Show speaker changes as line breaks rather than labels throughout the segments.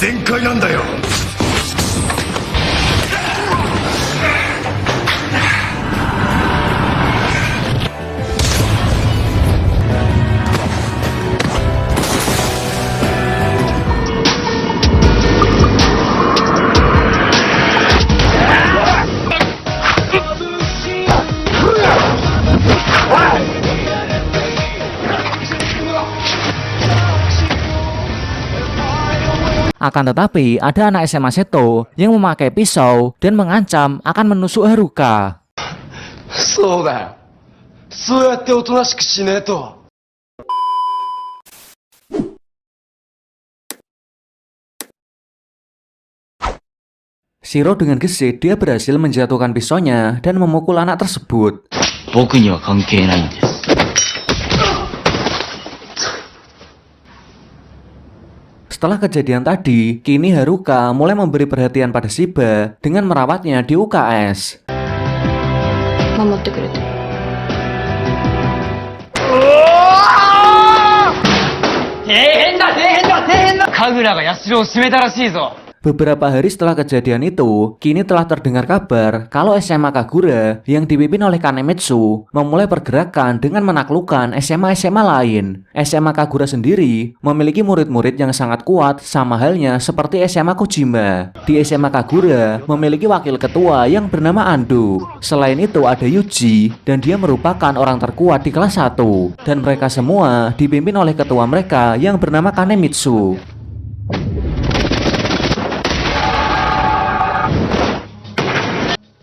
全開なんだよ。
Akan tetapi, ada anak SMA Seto yang memakai pisau dan mengancam akan menusuk Haruka.
そうだよ。そうやっておとなしくしねえと。
Shiro dengan gesit dia berhasil menjatuhkan pisaunya dan memukul anak tersebut.
僕には関係ないんです。
Setelah kejadian tadi, kini Haruka mulai memberi perhatian pada Shiba dengan merawatnya di UKS.
守ってくれて。
神楽が社を閉めたらしいぞ。
Beberapa hari setelah kejadian itu, kini telah terdengar kabar kalau SMA Kagura yang dipimpin oleh Kanemitsu memulai pergerakan dengan menaklukkan SMA-SMA lain. SMA Kagura sendiri memiliki murid-murid yang sangat kuat sama halnya seperti SMA Kojima. Di SMA Kagura memiliki wakil ketua yang bernama Ando. Selain itu ada Yuji dan dia merupakan orang terkuat di kelas 1. Dan mereka semua dipimpin oleh ketua mereka yang bernama Kanemitsu.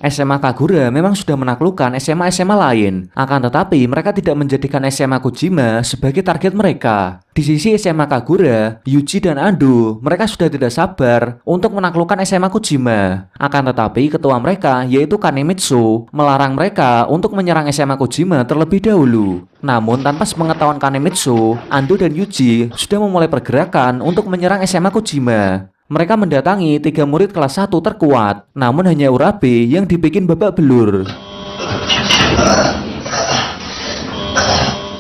SMA Kagura memang sudah menaklukkan SMA-SMA lain, akan tetapi mereka tidak menjadikan SMA Kojima sebagai target mereka. Di sisi SMA Kagura, Yuji dan Ando, mereka sudah tidak sabar untuk menaklukkan SMA Kojima. Akan tetapi ketua mereka, yaitu Kanemitsu, melarang mereka untuk menyerang SMA Kojima terlebih dahulu. Namun tanpa sepengetahuan Kanemitsu, Ando dan Yuji sudah memulai pergerakan untuk menyerang SMA Kojima. Mereka mendatangi 3 murid kelas 1 terkuat, namun hanya Urabe yang dibikin babak belur.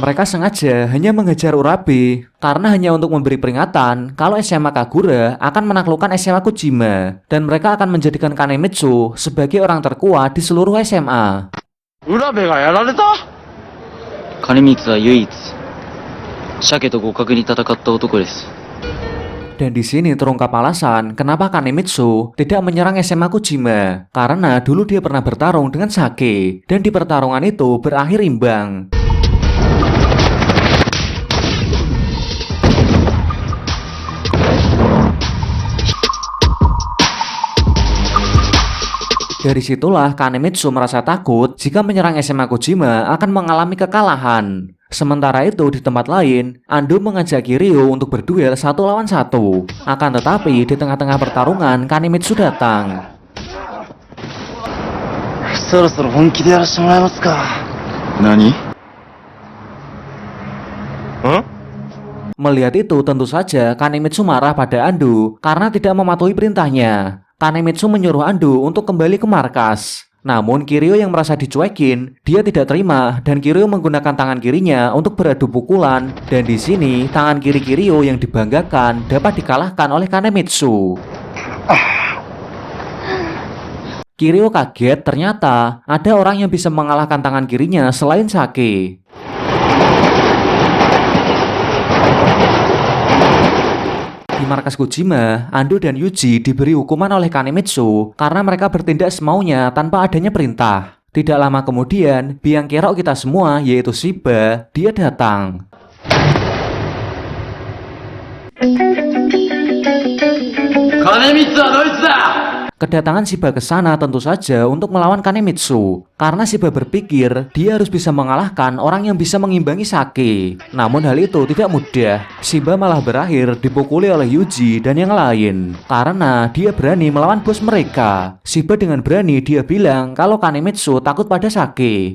Mereka sengaja hanya mengejar Urabe karena hanya untuk memberi peringatan kalau SMA Kagura akan menaklukkan SMA Kojima dan mereka akan menjadikan Kanemitsu sebagai orang terkuat di seluruh SMA.
浦部がやられた？
金光は唯一鮭と互角に戦った男です。
Dan di sini terungkap alasan kenapa Kanemitsu tidak menyerang SMA Kojima. Karena dulu dia pernah bertarung dengan Sake, dan di pertarungan itu berakhir imbang. Dari situlah Kanemitsu merasa takut jika menyerang SMA Kojima akan mengalami kekalahan. Sementara itu di tempat lain, Ando mengajak Kiryu untuk berduel 1 lawan 1. Akan tetapi di tengah-tengah pertarungan Kanemitsu datang.
そろそろ本気でやらせてもらえますか。何？
Melihat itu tentu saja Kanemitsu marah pada Ando karena tidak mematuhi perintahnya. Kanemitsu menyuruh Ando untuk kembali ke markas. Namun Kiryu yang merasa dicuekin, dia tidak terima dan Kiryu menggunakan tangan kirinya untuk beradu pukulan. Dan di sini tangan kiri Kiryu yang dibanggakan dapat dikalahkan oleh Kanemitsu. Kiryu kaget ternyata ada orang yang bisa mengalahkan tangan kirinya selain Sake. Di markas Kojima, Ando dan Yuji diberi hukuman oleh Kanemitsu karena mereka bertindak semaunya tanpa adanya perintah. Tidak lama kemudian, biang kerok kita semua yaitu Shiba, dia datang.
Kanemitsuはドイツだ！
Kedatangan Shiba ke sana tentu saja untuk melawan Kanemitsu. Karena Shiba berpikir dia harus bisa mengalahkan orang yang bisa mengimbangi Sake. Namun hal itu tidak mudah. Shiba malah berakhir dipukuli oleh Yuji dan yang lain. Karena dia berani melawan bos mereka. Shiba dengan berani dia bilang kalau Kanemitsu takut pada Sake.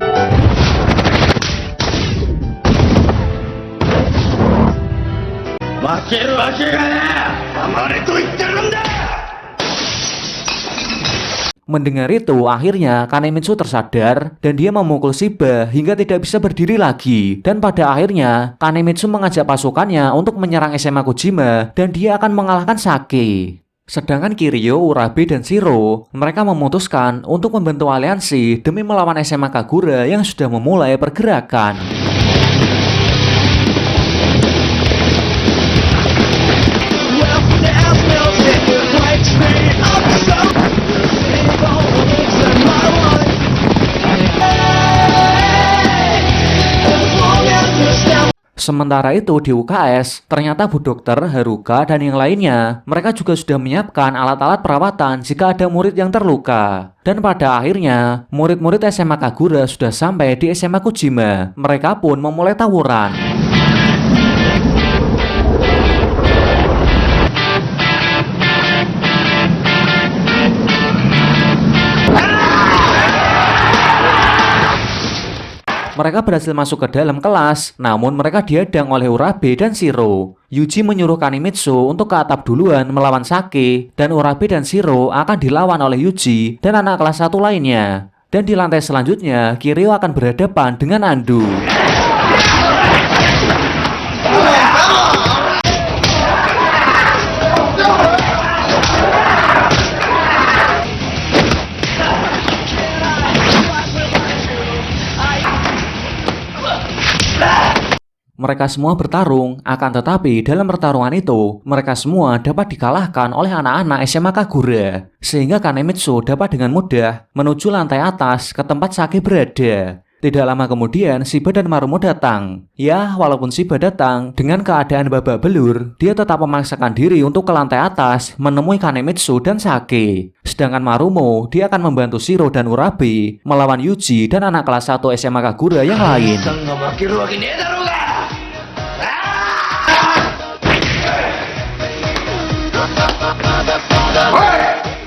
Mendengar itu, akhirnya Kanemitsu tersadar dan dia memukul Shiba hingga tidak bisa berdiri lagi. Dan pada akhirnya, Kanemitsu mengajak pasukannya untuk menyerang SMA Kojima dan dia akan mengalahkan Sake. Sedangkan Kiryu, Urabe, dan Shiro, mereka memutuskan untuk membentuk aliansi demi melawan SMA Kagura yang sudah memulai pergerakan. Sementara itu di UKS, ternyata Bu Dokter, Haruka, dan yang lainnya, mereka juga sudah menyiapkan alat-alat perawatan jika ada murid yang terluka. Dan pada akhirnya, murid-murid SMA Kagura sudah sampai di SMA Kojima. Mereka pun memulai tawuran. Mereka berhasil masuk ke dalam kelas, namun mereka dihadang oleh Urabe dan Shiro. Yuji menyuruh Kanemitsu untuk ke atap duluan melawan Sake, dan Urabe dan Shiro akan dilawan oleh Yuji dan anak kelas 1 lainnya. Dan di lantai selanjutnya, Kiryu akan berhadapan dengan Ando. Mereka semua bertarung, akan tetapi dalam pertarungan itu, mereka semua dapat dikalahkan oleh anak-anak SMA Kagura. Sehingga Kanemitsu dapat dengan mudah menuju lantai atas ke tempat Sake berada. Tidak lama kemudian, Shiba dan Marumo datang. Ya, walaupun Shiba datang dengan keadaan babak belur, dia tetap memaksakan diri untuk ke lantai atas menemui Kanemitsu dan Sake. Sedangkan Marumo, dia akan membantu Shiro dan Urabe melawan Yuji dan anak kelas 1 SMA Kagura yang lain.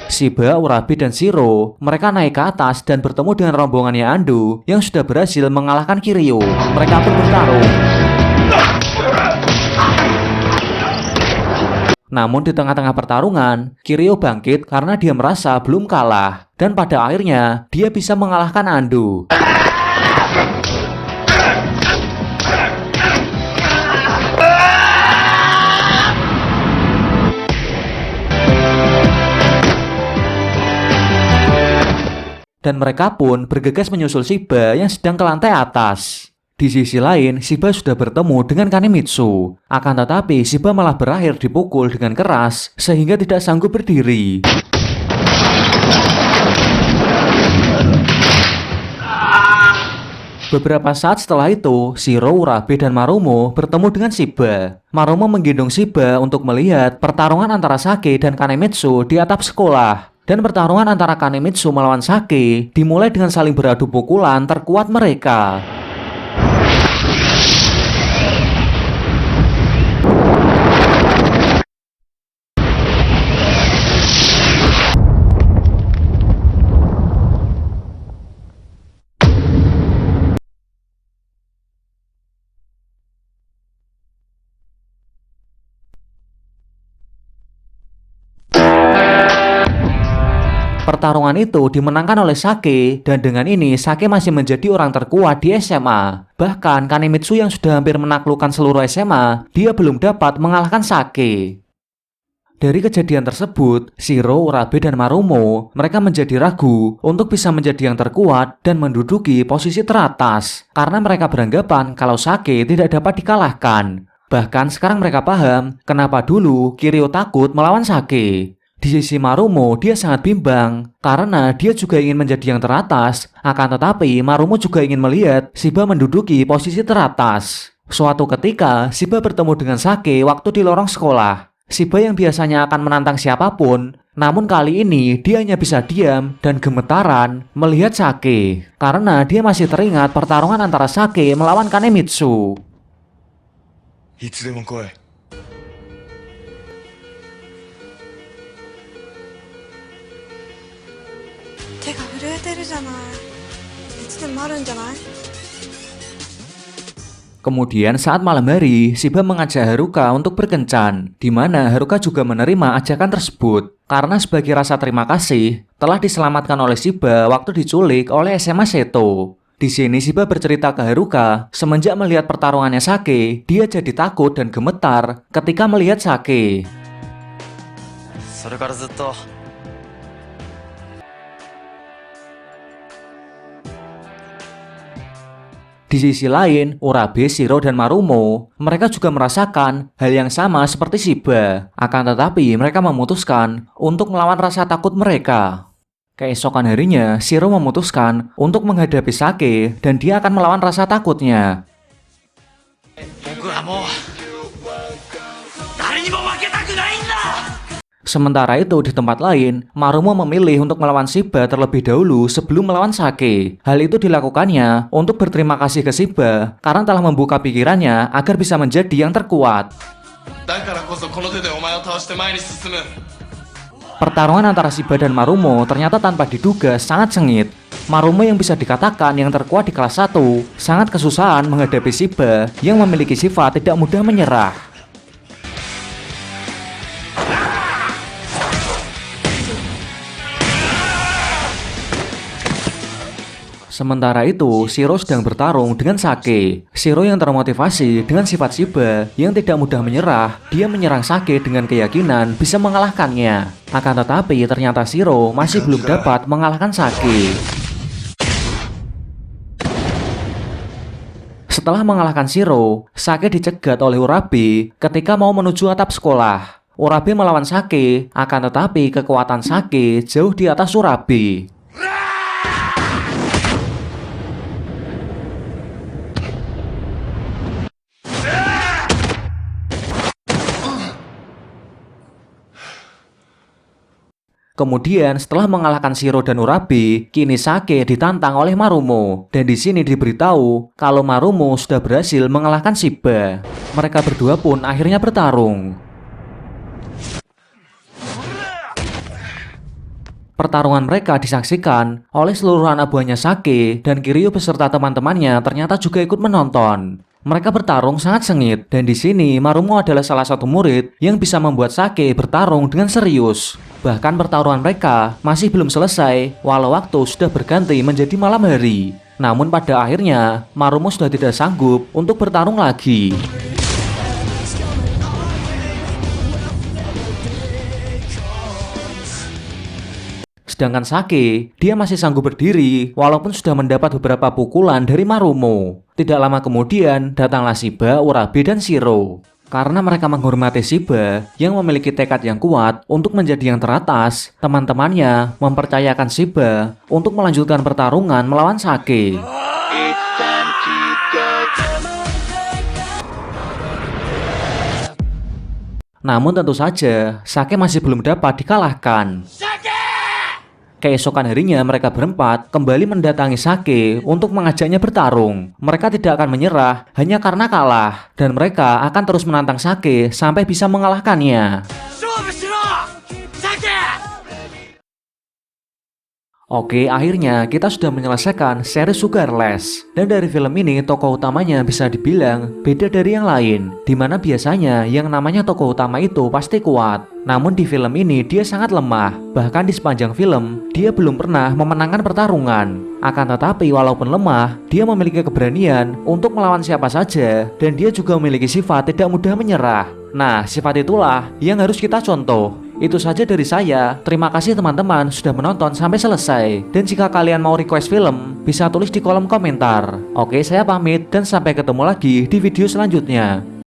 Shiba, Urabe, dan Shiro, mereka naik ke atas dan bertemu dengan rombongannya Ando yang sudah berhasil mengalahkan Kiryu. Mereka pun bertarung. Namun di tengah-tengah pertarungan, Kiryu bangkit karena dia merasa belum kalah. Dan pada akhirnya, dia bisa mengalahkan Ando. Dan mereka pun bergegas menyusul Shiba yang sedang ke lantai atas. Di sisi lain, Shiba sudah bertemu dengan Kanemitsu. Akan tetapi, Shiba malah berakhir dipukul dengan keras sehingga tidak sanggup berdiri. Beberapa saat setelah itu, Shiro, Urabe, dan Marumo bertemu dengan Shiba. Marumo menggendong Shiba untuk melihat pertarungan antara Sake dan Kanemitsu di atap sekolah. Dan pertarungan antara Kanemitsu melawan Sake dimulai dengan saling beradu pukulan terkuat mereka. Pertarungan itu dimenangkan oleh Sake, dan dengan ini Sake masih menjadi orang terkuat di SMA. Bahkan Kanemitsu yang sudah hampir menaklukkan seluruh SMA, dia belum dapat mengalahkan Sake. Dari kejadian tersebut, Shiro, Urabe, dan Marumo, mereka menjadi ragu untuk bisa menjadi yang terkuat dan menduduki posisi teratas. Karena mereka beranggapan kalau Sake tidak dapat dikalahkan. Bahkan sekarang mereka paham kenapa dulu Kiryu takut melawan Sake. Di sisi Marumo, dia sangat bimbang karena dia juga ingin menjadi yang teratas. Akan tetapi, Marumo juga ingin melihat Shiba menduduki posisi teratas. Suatu ketika, Shiba bertemu dengan Sake waktu di lorong sekolah. Shiba yang biasanya akan menantang siapapun, namun kali ini dia hanya bisa diam dan gemetaran melihat Sake. Karena dia masih teringat pertarungan antara Sake melawan Kanemitsu.
いつでも来い。
手が震えてるじゃない。いつでもあるんじゃない？
Kemudian saat malam hari, Shiba mengajak Haruka untuk berkencan, di mana Haruka juga menerima ajakan tersebut. Karena sebagai rasa terima kasih, telah diselamatkan oleh Shiba waktu diculik oleh SMA Seto. Di sini Shiba bercerita ke Haruka, semenjak melihat pertarungannya Sake, dia jadi takut dan gemetar ketika melihat Sake.
それからずっと
Di sisi lain, Urabe, Shiro, dan Marumo, mereka juga merasakan hal yang sama seperti Shiba. Akan tetapi, mereka memutuskan untuk melawan rasa takut mereka. Keesokan harinya, Shiro memutuskan untuk menghadapi Sake dan dia akan melawan rasa takutnya.
僕はもう誰にも負けたくないんだ
Sementara itu di tempat lain, Marumo memilih untuk melawan Shiba terlebih dahulu sebelum melawan Sake. Hal itu dilakukannya untuk berterima kasih ke Shiba karena telah membuka pikirannya agar bisa menjadi yang terkuat.
だからこそこの手でお前を倒して前に進む
Pertarungan antara Shiba dan Marumo ternyata tanpa diduga sangat sengit. Marumo yang bisa dikatakan yang terkuat di kelas 1 sangat kesusahan menghadapi Shiba yang memiliki sifat tidak mudah menyerah. Sementara itu, Shiro sedang bertarung dengan Sake. Shiro yang termotivasi dengan sifat Shiba yang tidak mudah menyerah, dia menyerang Sake dengan keyakinan bisa mengalahkannya. Akan tetapi ternyata Shiro masih belum dapat mengalahkan Sake. Setelah mengalahkan Shiro, Sake dicegat oleh Urabe ketika mau menuju atap sekolah. Urabe melawan Sake, akan tetapi kekuatan Sake jauh di atas Urabe. Kemudian setelah mengalahkan Shiro dan Urabe, kini Sake ditantang oleh Marumo. Dan di sini diberitahu kalau Marumo sudah berhasil mengalahkan Shiba. Mereka berdua pun akhirnya bertarung. Pertarungan mereka disaksikan oleh seluruh anak buahnya Sake dan Kiryu beserta teman-temannya ternyata juga ikut menonton. Mereka bertarung sangat sengit dan di sini Marumo adalah salah satu murid yang bisa membuat Sake bertarung dengan serius. Bahkan pertarungan mereka masih belum selesai walau waktu sudah berganti menjadi malam hari. Namun pada akhirnya Marumo sudah tidak sanggup untuk bertarung lagi. Sedangkan Sake, dia masih sanggup berdiri walaupun sudah mendapat beberapa pukulan dari Marumo. Tidak lama kemudian, datanglah Shiba, Urabe, dan Shiro. Karena mereka menghormati Shiba yang memiliki tekad yang kuat untuk menjadi yang teratas, teman-temannya mempercayakan Shiba untuk melanjutkan pertarungan melawan Sake. Namun tentu saja, Sake masih belum dapat dikalahkan. Keesokan harinya mereka berempat kembali mendatangi Sake untuk mengajaknya bertarung. Mereka tidak akan menyerah hanya karena kalah dan mereka akan terus menantang Sake sampai bisa mengalahkannya. Oke, akhirnya kita sudah menyelesaikan seri Sugarless. Dan dari film ini tokoh utamanya bisa dibilang beda dari yang lain, dimana biasanya yang namanya tokoh utama itu pasti kuat. Namun di film ini dia sangat lemah. Bahkan di sepanjang film dia belum pernah memenangkan pertarungan. Akan tetapi walaupun lemah, dia memiliki keberanian untuk melawan siapa saja. Dan dia juga memiliki sifat tidak mudah menyerah. Nah, sifat itulah yang harus kita contoh. Itu saja dari saya. Terima kasih teman-teman sudah menonton sampai selesai. Dan jika kalian mau request film, bisa tulis di kolom komentar. Oke, saya pamit dan sampai ketemu lagi di video selanjutnya.